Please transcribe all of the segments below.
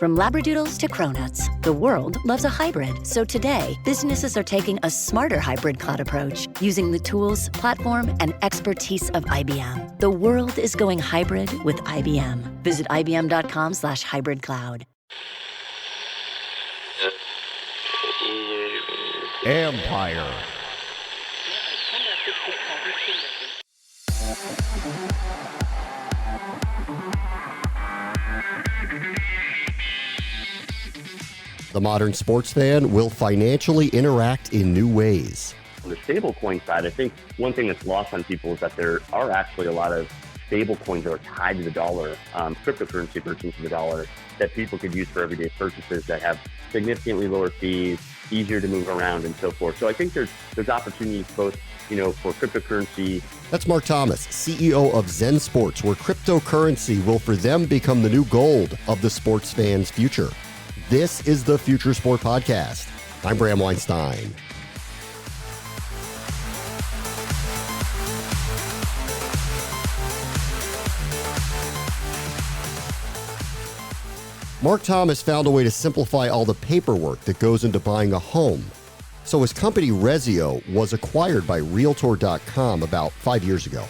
From Labradoodles to Cronuts, the world loves a hybrid. So today, businesses are taking a smarter hybrid cloud approach using the tools, platform, and expertise of IBM. The world is going hybrid with IBM. Visit ibm.com/hybridcloud. Empire. The modern sports fan will financially interact in new ways. On the stablecoin side, I think one thing that's lost on people is that there are actually a lot of stablecoins that are tied to the dollar, cryptocurrency versions of the dollar that people could use for everyday purchases that have significantly lower fees, easier to move around, and so forth. So I think there's opportunities both, for cryptocurrency. That's Mark Thomas, CEO of ZenSports, where cryptocurrency will for them become the new gold of the sports fan's future. This is the Future Sport Podcast. I'm Bram Weinstein. Mark Thomas found a way to simplify all the paperwork that goes into buying a home. So his company Rezio was acquired by Realtor.com about 5 years ago.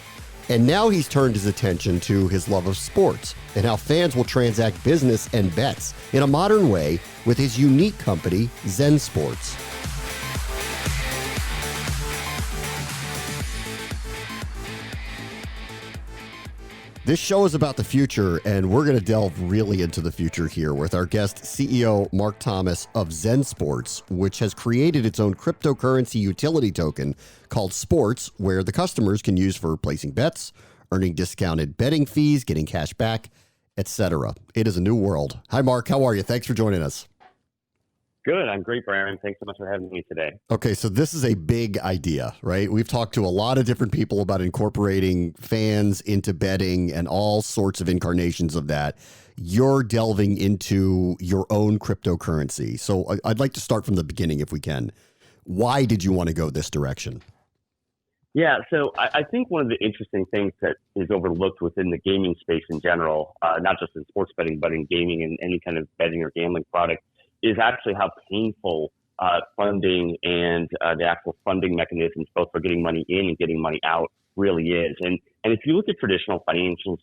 And now he's turned his attention to his love of sports and how fans will transact business and bets in a modern way with his unique company, ZenSports. This show is about the future, and we're going to delve really into the future here with our guest, CEO Mark Thomas of ZenSports, which has created its own cryptocurrency utility token called Sports, where the customers can use for placing bets, earning discounted betting fees, getting cash back, etc. It is a new world. Hi, Mark. How are you? Thanks for joining us. Good. I'm great, Brian. Thanks so much for having me today. Okay, so this is a big idea, right? We've talked to a lot of different people about incorporating fans into betting and all sorts of incarnations of that. You're delving into your own cryptocurrency. So I'd like to start from the beginning if we can. Why did you want to go this direction? Yeah, so I think one of the interesting things that is overlooked within the gaming space in general, not just in sports betting, but in gaming and any kind of betting or gambling product, is actually how painful funding and the actual funding mechanisms, both for getting money in and getting money out, really is. And if you look at traditional financial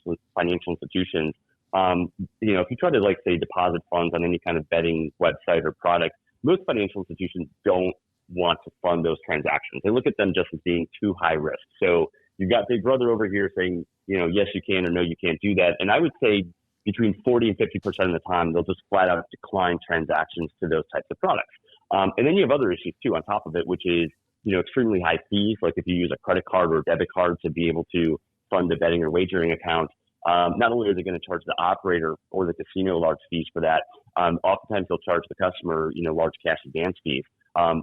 institutions, if you try to, say, deposit funds on any kind of betting website or product, most financial institutions don't want to fund those transactions. They look at them just as being too high risk. So you've got Big Brother over here saying, yes, you can, or no, you can't do that. And I would say between 40 and 50% of the time, they'll just flat out decline transactions to those types of products. And then you have other issues too on top of it, which is, extremely high fees. Like if you use a credit card or a debit card to be able to fund a betting or wagering account, not only are they going to charge the operator or the casino large fees for that, oftentimes they'll charge the customer, large cash advance fees.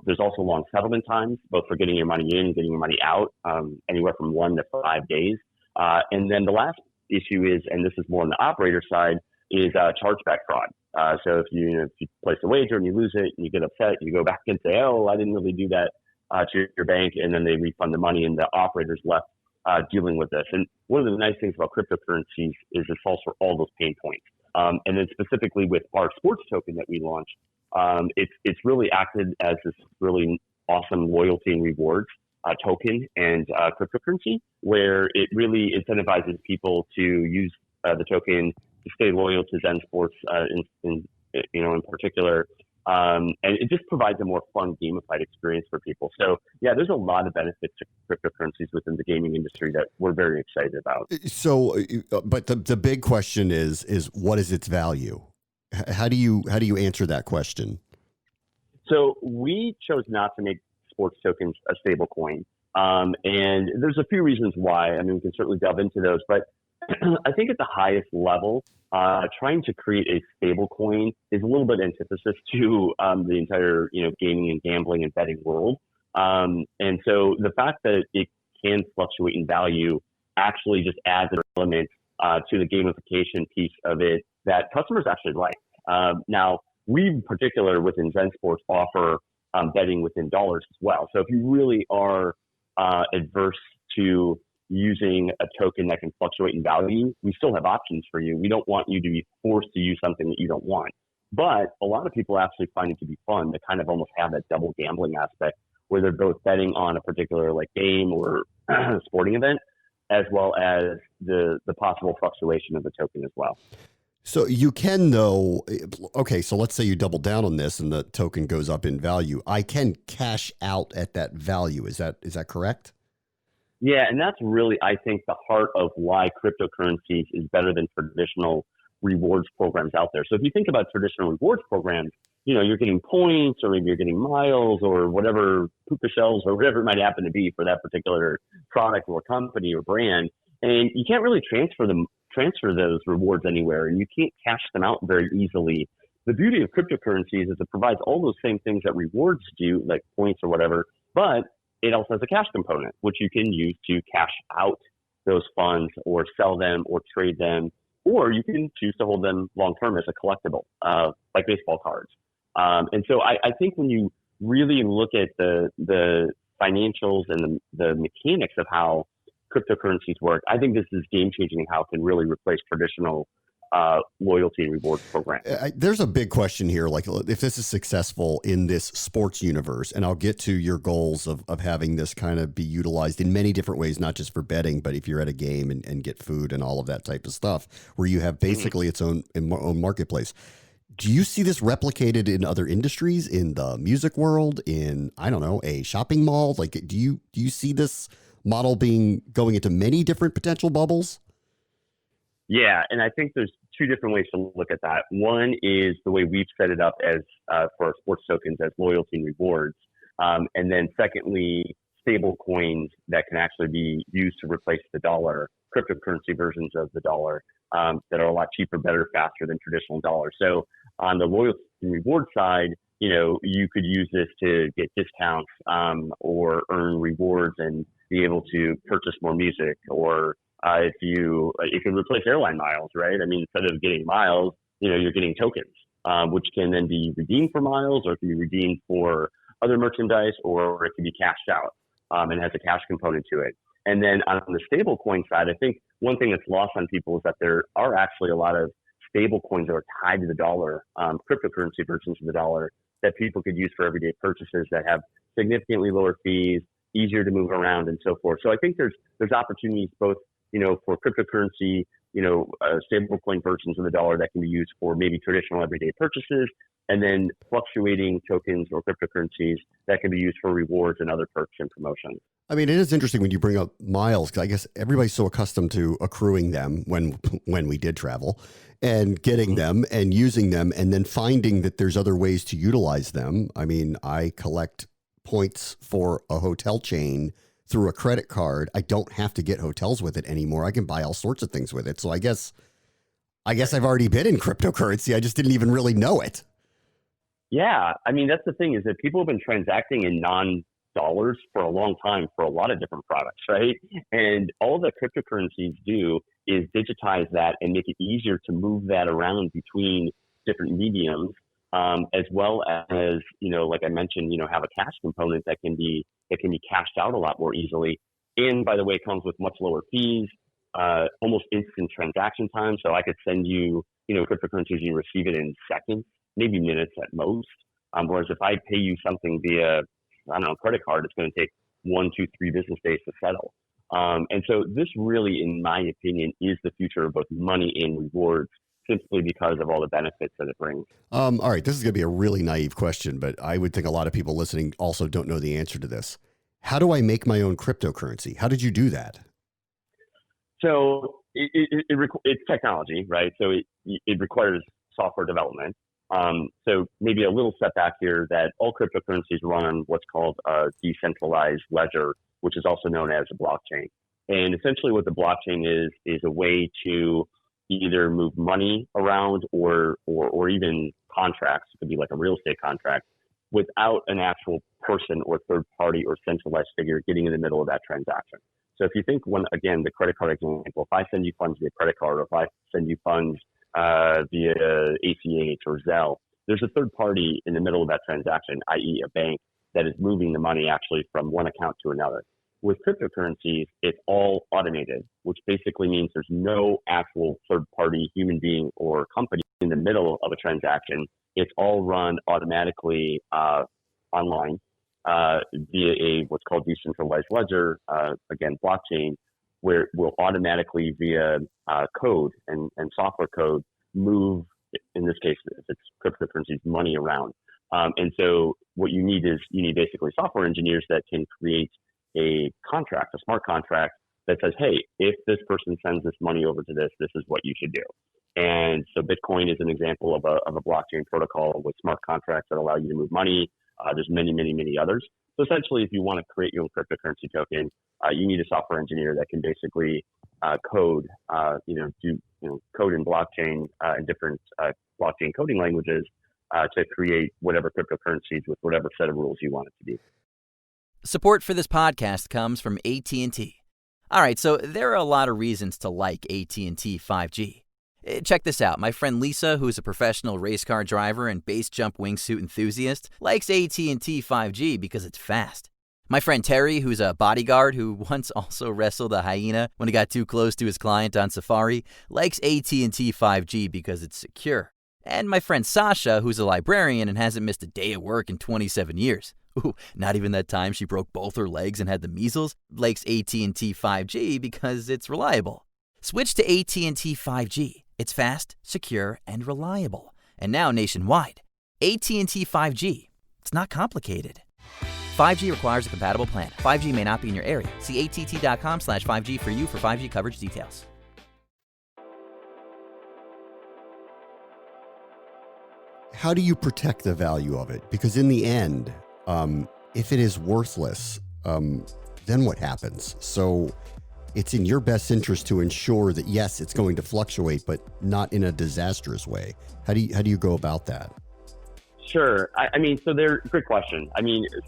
There's also long settlement times, both for getting your money in and getting your money out, anywhere from 1 to 5 days. And then the last issue is, and this is more on the operator side, is chargeback fraud. So if you place a wager and you lose it and you get upset, you go back and say, oh, I didn't really do that to your bank, and then they refund the money and the operator's left dealing with this. And one of the nice things about cryptocurrencies is it solves for all those pain points. And then specifically with our sports token that we launched, it's really acted as this really awesome loyalty and rewards token and cryptocurrency, where it really incentivizes people to use the token to stay loyal to ZenSports in particular. And it just provides a more fun gamified experience for people. So yeah, there's a lot of benefits to cryptocurrencies within the gaming industry that we're very excited about. So, but the big question is what is its value? How do you answer that question? So we chose not to make sports tokens a stable coin. And there's a few reasons why. I mean, we can certainly delve into those, but I think at the highest level, trying to create a stable coin is a little bit antithesis to the entire, gaming and gambling and betting world. And so the fact that it can fluctuate in value actually just adds an element to the gamification piece of it that customers actually like. Now, we in particular within ZenSports offer betting within dollars as well. So if you really are adverse to using a token that can fluctuate in value, we still have options for you. We don't want you to be forced to use something that you don't want. But a lot of people actually find it to be fun to kind of almost have that double gambling aspect where they're both betting on a particular like game or sporting event, as well as the possible fluctuation of the token as well. So you can, though, okay, so let's say you double down on this and the token goes up in value. I can cash out at that value. Is that correct? Yeah, and that's really, I think, the heart of why cryptocurrencies is better than traditional rewards programs out there. So if you think about traditional rewards programs, you're getting points or maybe you're getting miles or whatever, puka shells or whatever it might happen to be for that particular product or company or brand. And you can't really transfer those rewards anywhere, and you can't cash them out very easily. The beauty of cryptocurrencies is it provides all those same things that rewards do, like points or whatever, but it also has a cash component, which you can use to cash out those funds or sell them or trade them, or you can choose to hold them long-term as a collectible, like baseball cards. And so I think when you really look at the financials and the mechanics of how cryptocurrencies work, I think this is game-changing in how it can really replace traditional loyalty and rewards programs. There's a big question here, like if this is successful in this sports universe, and I'll get to your goals of having this kind of be utilized in many different ways, not just for betting, but if you're at a game and get food and all of that type of stuff, where you have basically its own marketplace. Do you see this replicated in other industries, in the music world, in, I don't know, a shopping mall? Like, do you see this model going into many different potential bubbles? Yeah, and I think there's two different ways to look at that. One is the way we've set it up as for our sports tokens as loyalty and rewards. And then secondly, stable coins that can actually be used to replace the dollar, cryptocurrency versions of the dollar that are a lot cheaper, better, faster than traditional dollars. So on the loyalty and reward side, you could use this to get discounts or earn rewards and be able to purchase more music, or if you can replace airline miles, right? I mean, instead of getting miles, you're getting tokens, which can then be redeemed for miles, or it can be redeemed for other merchandise, or it can be cashed out and has a cash component to it. And then on the stable coin side, I think one thing that's lost on people is that there are actually a lot of stable coins that are tied to the dollar, cryptocurrency versions of the dollar that people could use for everyday purchases that have significantly lower fees, easier to move around, and so forth. So I think there's opportunities both, for cryptocurrency, stablecoin versions of the dollar that can be used for maybe traditional everyday purchases, and then fluctuating tokens or cryptocurrencies that can be used for rewards and other perks and promotions. I mean, it is interesting when you bring up miles, because I guess everybody's so accustomed to accruing them when we did travel and getting them and using them and then finding that there's other ways to utilize them. I mean, I collect points for a hotel chain through a credit card. I don't have to get hotels with it anymore. I can buy all sorts of things with it. So I guess I've already been in cryptocurrency. I just didn't even really know it. Yeah. I mean, that's the thing, is that people have been transacting in non-dollars for a long time for a lot of different products, right? And all that cryptocurrencies do is digitize that and make it easier to move that around between different mediums, as well as, like I mentioned, have a cash component that can be cashed out a lot more easily. And by the way, it comes with much lower fees, almost instant transaction time. So I could send you, cryptocurrencies, you receive it in seconds, maybe minutes at most. Whereas if I pay you something via, credit card, it's going to take 1, 2, 3 business days to settle. And so this really, in my opinion, is the future of both money and rewards, simply because of all the benefits that it brings. All right, this is going to be a really naive question, but I would think a lot of people listening also don't know the answer to this. How do I make my own cryptocurrency? How did you do that? So it's technology, right? So it requires software development. So maybe a little step back here, that all cryptocurrencies run on what's called a decentralized ledger, which is also known as a blockchain. And essentially what the blockchain is a way to either move money around or even contracts. It could be like a real estate contract without an actual person or third party or centralized figure getting in the middle of that transaction. So if you think, again, the credit card example, if I send you funds via credit card, or if I send you funds via ACH or Zelle, there's a third party in the middle of that transaction, i.e. a bank, that is moving the money actually from one account to another. With cryptocurrencies, it's all automated, which basically means there's no actual third-party human being or company in the middle of a transaction. It's all run automatically online via what's called decentralized ledger, again, blockchain, where it will automatically via code and software code move, in this case, if it's cryptocurrencies, money around. And so what you need basically software engineers that can create a contract, a smart contract that says, hey, if this person sends this money over to this is what you should do. And so Bitcoin is an example of a blockchain protocol with smart contracts that allow you to move money. There's many, many, many others. So essentially, if you want to create your own cryptocurrency token, you need a software engineer that can basically code, code in blockchain and different blockchain coding languages to create whatever cryptocurrencies with whatever set of rules you want it to be. Support for this podcast comes from AT&T. All right, so there are a lot of reasons to like AT&T 5G. Check this out. My friend Lisa, who's a professional race car driver and base jump wingsuit enthusiast, likes AT&T 5G because it's fast. My friend Terry, who's a bodyguard who once also wrestled a hyena when he got too close to his client on safari, likes AT&T 5G because it's secure. And my friend Sasha, who's a librarian and hasn't missed a day at work in 27 years. Ooh, not even that time she broke both her legs and had the measles, likes AT&T 5G because it's reliable. Switch to AT&T 5G. It's fast, secure, and reliable. And now nationwide. AT&T 5G. It's not complicated. 5G requires a compatible plan. 5G may not be in your area. See att.com/5G for you for 5G coverage details. How do you protect the value of it? Because in the end, if it is worthless, then what happens? So it's in your best interest to ensure that, yes, it's going to fluctuate, but not in a disastrous way. How do you go about that? Sure. Great question.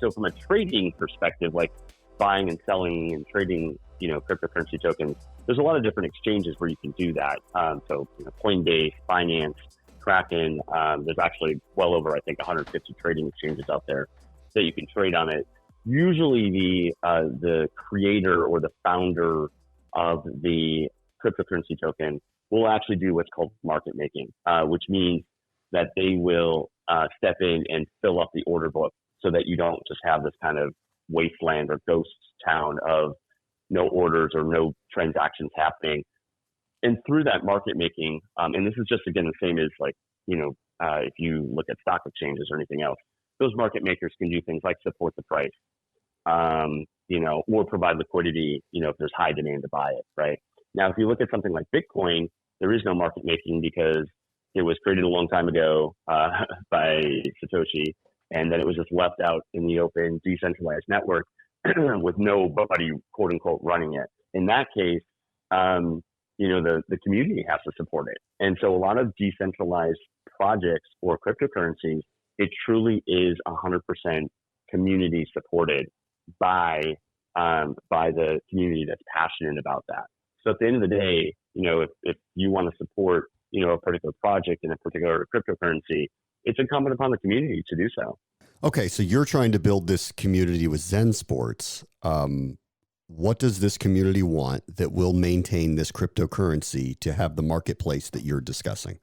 So from a trading perspective, like buying and selling and trading, cryptocurrency tokens, there's a lot of different exchanges where you can do that. Coinbase, Binance, Kraken, there's actually well over, I think, 150 trading exchanges out there that you can trade on it. Usually the creator or the founder of the cryptocurrency token will actually do what's called market making, which means that they will step in and fill up the order book so that you don't just have this kind of wasteland or ghost town of no orders or no transactions happening. And through that market making, and this is just, again, the same as if you look at stock exchanges or anything else, those market makers can do things like support the price, or provide liquidity, if there's high demand to buy it, right? Now, if you look at something like Bitcoin, there is no market making because it was created a long time ago by Satoshi, and then it was just left out in the open, decentralized network with nobody, quote unquote, running it. In that case, the community has to support it. And so a lot of decentralized projects or cryptocurrencies, it truly is 100% community supported by the community that's passionate about that. So at the end of the day, if you want to support, a particular project in a particular cryptocurrency, it's incumbent upon the community to do so. Okay, so you're trying to build this community with ZenSports. What does this community want that will maintain this cryptocurrency to have the marketplace that you're discussing?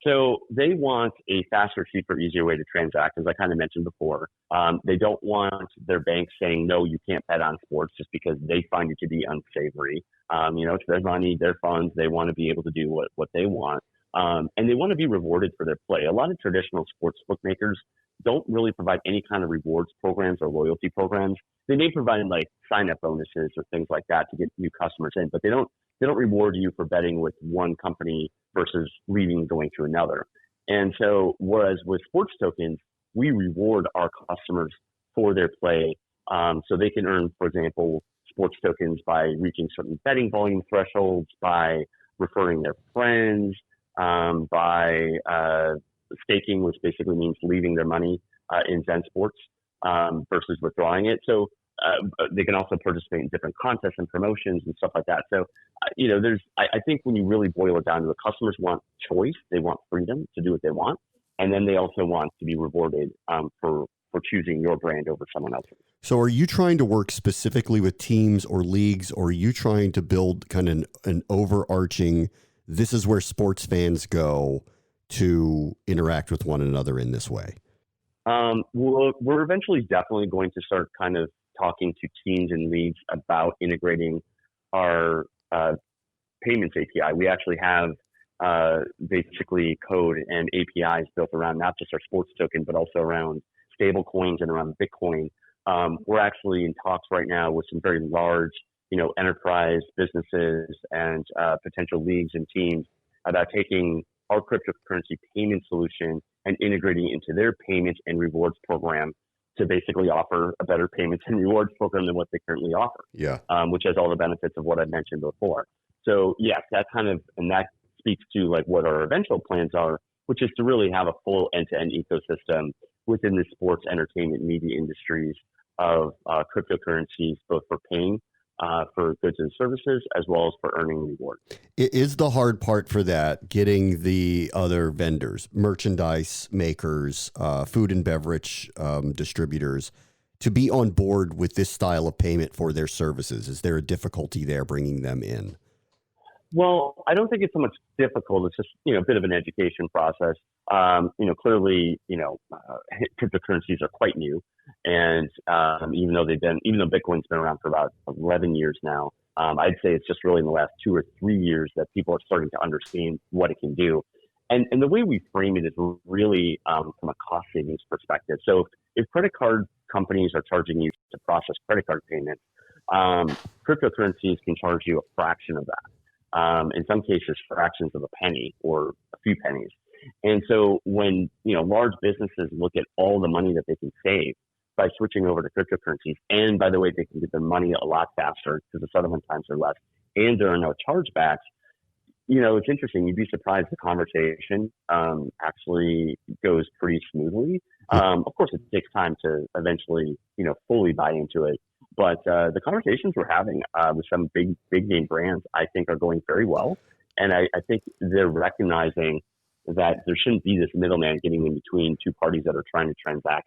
So they want a faster, cheaper, easier way to transact, as I kind of mentioned before. They don't want their bank saying, no, you can't bet on sports just because they find it to be unsavory. It's their money, their funds. They want to be able to do what they want. And they want to be rewarded for their play. A lot of traditional sports bookmakers don't really provide any kind of rewards programs or loyalty programs. They may provide like sign-up bonuses or things like that to get new customers in, but they don't reward you for betting with one company versus leaving and going to another. And so, whereas with sports tokens, we reward our customers for their play. So they can earn, for example, sports tokens by reaching certain betting volume thresholds, by referring their friends, by staking, which basically means leaving their money in ZenSports versus withdrawing it. So they can also participate in different contests and promotions and stuff like that. So, I think when you really boil it down to it, customers want choice. They want freedom to do what they want. And then they also want to be rewarded for choosing your brand over someone else's. So are you trying to work specifically with teams or leagues, or are you trying to build kind of an overarching, this is where sports fans go to interact with one another in this way? We're eventually definitely going to start kind of talking to teams and leagues about integrating our payments API. We actually have basically code and APIs built around not just our sports token, but also around stable coins and around Bitcoin. We're actually in talks right now with some very large, enterprise businesses and potential leagues and teams about taking our cryptocurrency payment solution and integrating it into their payments and rewards program to basically offer a better payments and rewards program than what they currently offer. Yeah. Which has all the benefits of what I mentioned before. So yes, that speaks to like what our eventual plans are, which is to really have a full end-to-end ecosystem within the sports, entertainment, media industries of cryptocurrencies, both for paying for goods and services, as well as for earning rewards. Is the hard part for that getting the other vendors, merchandise makers, food and beverage distributors to be on board with this style of payment for their services? Is there a difficulty there bringing them in? Well, I don't think it's so much difficult. It's just, a bit of an education process. Clearly, cryptocurrencies are quite new. And even though Bitcoin's been around for about 11 years now, I'd say it's just really in the last 2 or 3 years that people are starting to understand what it can do. And the way we frame it is really from a cost savings perspective. So if credit card companies are charging you to process credit card payments, cryptocurrencies can charge you a fraction of that. In some cases, fractions of a penny or a few pennies. And so when, large businesses look at all the money that they can save by switching over to cryptocurrencies, and by the way, they can get their money a lot faster because the settlement times are less and there are no chargebacks, it's interesting. You'd be surprised the conversation actually goes pretty smoothly. Of course, it takes time to eventually, fully buy into it. But the conversations we're having with some big name brands, I think, are going very well. And I think they're recognizing that there shouldn't be this middleman getting in between two parties that are trying to transact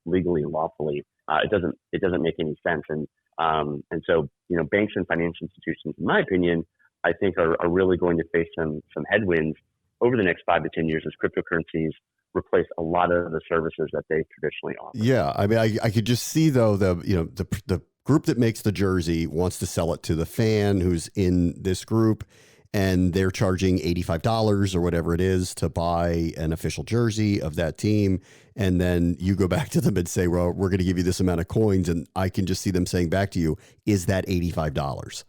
legally and lawfully. It doesn't make any sense. And so, banks and financial institutions, in my opinion, I think are really going to face some headwinds over the next 5 to 10 years as cryptocurrencies replace a lot of the services that they traditionally offer. Yeah, I mean, I could just see though the group that makes the jersey wants to sell it to the fan who's in this group, and they're charging $85 or whatever it is to buy an official jersey of that team. And then you go back to them and say, well, we're going to give you this amount of coins. And I can just see them saying back to you, is that $85?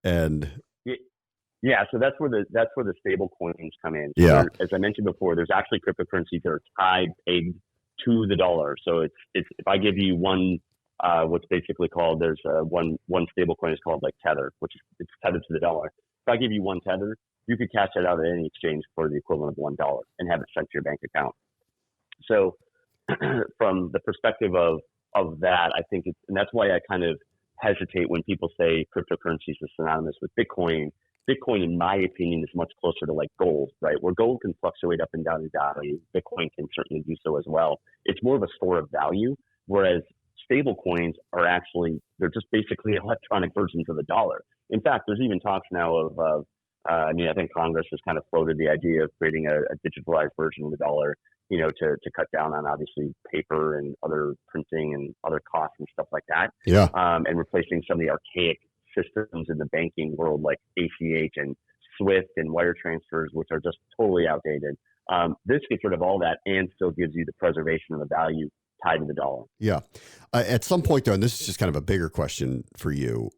And yeah, so that's where the stable coins come in. So yeah. As I mentioned before, there's actually cryptocurrencies that are pegged to the dollar. So it's if I give you one, what's basically called, there's one stable coin is called like Tether, which is it's tethered to the dollar. If I give you one Tether, you could cash that out at any exchange for the equivalent of $1 and have it sent to your bank account. So from the perspective of that, I think and that's why I kind of hesitate when people say cryptocurrencies are synonymous with Bitcoin. Bitcoin, in my opinion, is much closer to like gold, right? Where gold can fluctuate up and down in value, Bitcoin can certainly do so as well. It's more of a store of value, whereas stable coins are actually, they're just basically electronic versions of the dollar. In fact, there's even talks now of I think Congress has kind of floated the idea of creating a digitalized version of the dollar, to cut down on obviously paper and other printing and other costs and stuff like that. Yeah. And replacing some of the archaic systems in the banking world like ACH and SWIFT and wire transfers, which are just totally outdated. This gets rid of all that and still gives you the preservation of the value tied to the dollar. Yeah. At some point, though, and this is just kind of a bigger question for you,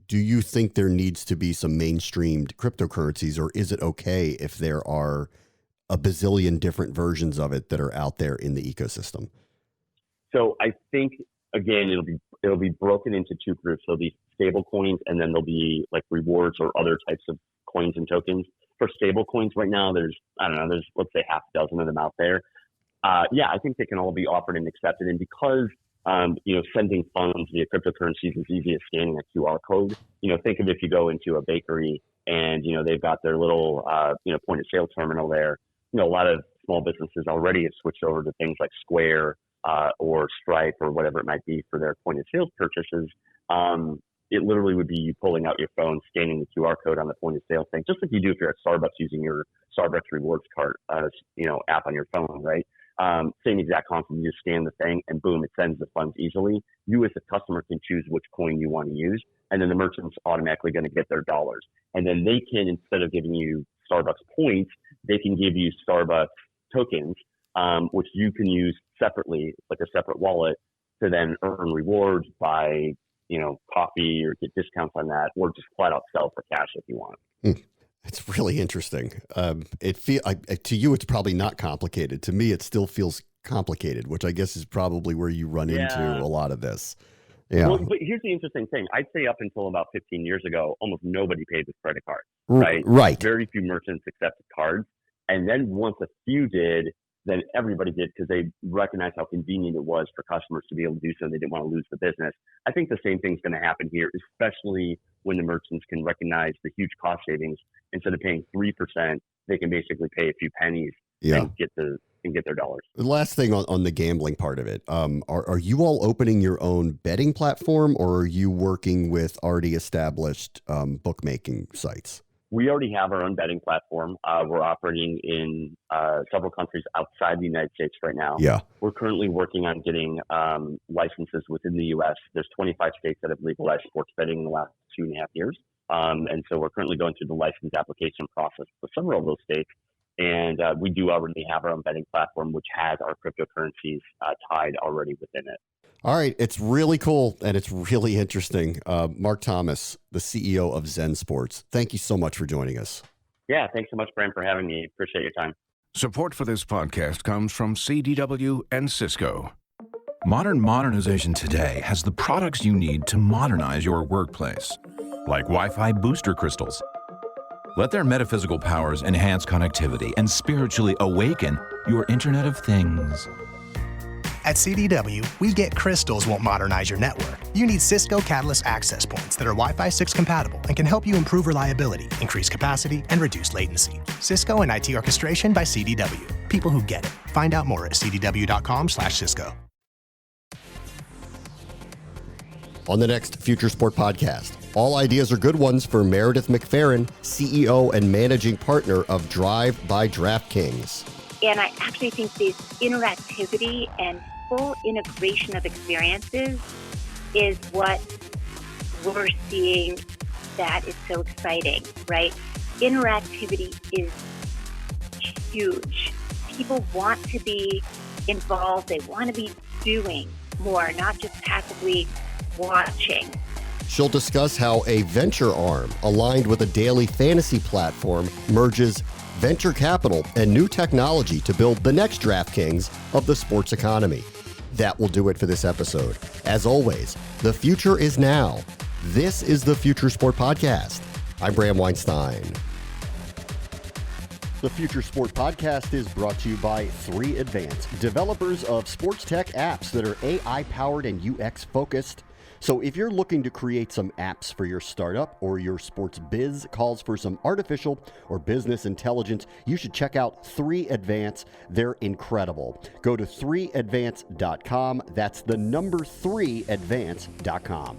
do you think there needs to be some mainstreamed cryptocurrencies, or is it okay if there are a bazillion different versions of it that are out there in the ecosystem? So I think, again, it'll be broken into two groups. There'll be stable coins, and then there'll be like rewards or other types of coins and tokens. For stable coins right now, there's let's say half a dozen of them out there. I think they can all be offered and accepted. And because sending funds via cryptocurrencies is easy as scanning a QR code. Think of if you go into a bakery and, they've got their little, point of sale terminal there. A lot of small businesses already have switched over to things like Square or Stripe or whatever it might be for their point of sale purchases. it literally would be you pulling out your phone, scanning the QR code on the point of sale thing, just like you do if you're at Starbucks using your Starbucks rewards card, app on your phone, right? Same exact concept. You just scan the thing and boom, it sends the funds easily. You as a customer can choose which coin you want to use, and then the merchant's automatically going to get their dollars. And then they can, instead of giving you Starbucks points, they can give you Starbucks tokens, which you can use separately, like a separate wallet, to then earn rewards, buy, coffee or get discounts on that, or just flat out sell for cash if you want. It's really interesting. To you, it's probably not complicated. To me, it still feels complicated, which I guess is probably where you run into a lot of this. Yeah. Well, but here's the interesting thing. I'd say up until about 15 years ago, almost nobody paid with credit cards, right? Right. Very few merchants accepted cards. And then once a few did, then everybody did because they recognized how convenient it was for customers to be able to do so. They didn't want to lose the business. I think the same thing's going to happen here, especially when the merchants can recognize the huge cost savings. Instead of paying 3%, they can basically pay a few pennies and get their dollars. The last thing on the gambling part of it, are you all opening your own betting platform, or are you working with already established bookmaking sites? We already have our own betting platform. We're operating in several countries outside the United States right now. Yeah. We're currently working on getting licenses within the U.S. There's 25 states that have legalized sports betting in the last 2.5 years. And so we're currently going through the license application process for several of those states. And we do already have our own betting platform, which has our cryptocurrencies tied already within it. All right. It's really cool and it's really interesting. Mark Thomas, the CEO of ZenSports, thank you so much for joining us. Yeah. Thanks so much, Bram, for having me. Appreciate your time. Support for this podcast comes from CDW and Cisco. Modern modernization today has the products you need to modernize your workplace, like Wi-Fi booster crystals. Let their metaphysical powers enhance connectivity and spiritually awaken your Internet of Things. At CDW, we get crystals won't modernize your network. You need Cisco Catalyst access points that are Wi-Fi 6 compatible and can help you improve reliability, increase capacity, and reduce latency. Cisco and IT orchestration by CDW. People who get it. Find out more at cdw.com/Cisco. On the next Future Sport podcast, all ideas are good ones for Meredith McFerrin, CEO and managing partner of Drive by DraftKings. And I actually think this interactivity and full integration of experiences is what we're seeing that is so exciting, right? Interactivity is huge. People want to be involved. They want to be doing more, not just passively watching. She'll discuss how a venture arm aligned with a daily fantasy platform merges venture capital and new technology to build the next DraftKings of the sports economy. That will do it for this episode. As always, the future is now. This is the Future Sport Podcast. I'm Bram Weinstein. The Future Sport Podcast is brought to you by 3Advance, developers of sports tech apps that are AI-powered and UX-focused. So if you're looking to create some apps for your startup or your sports biz calls for some artificial or business intelligence, you should check out 3Advance. They're incredible. Go to 3advance.com. That's the number 3advance.com.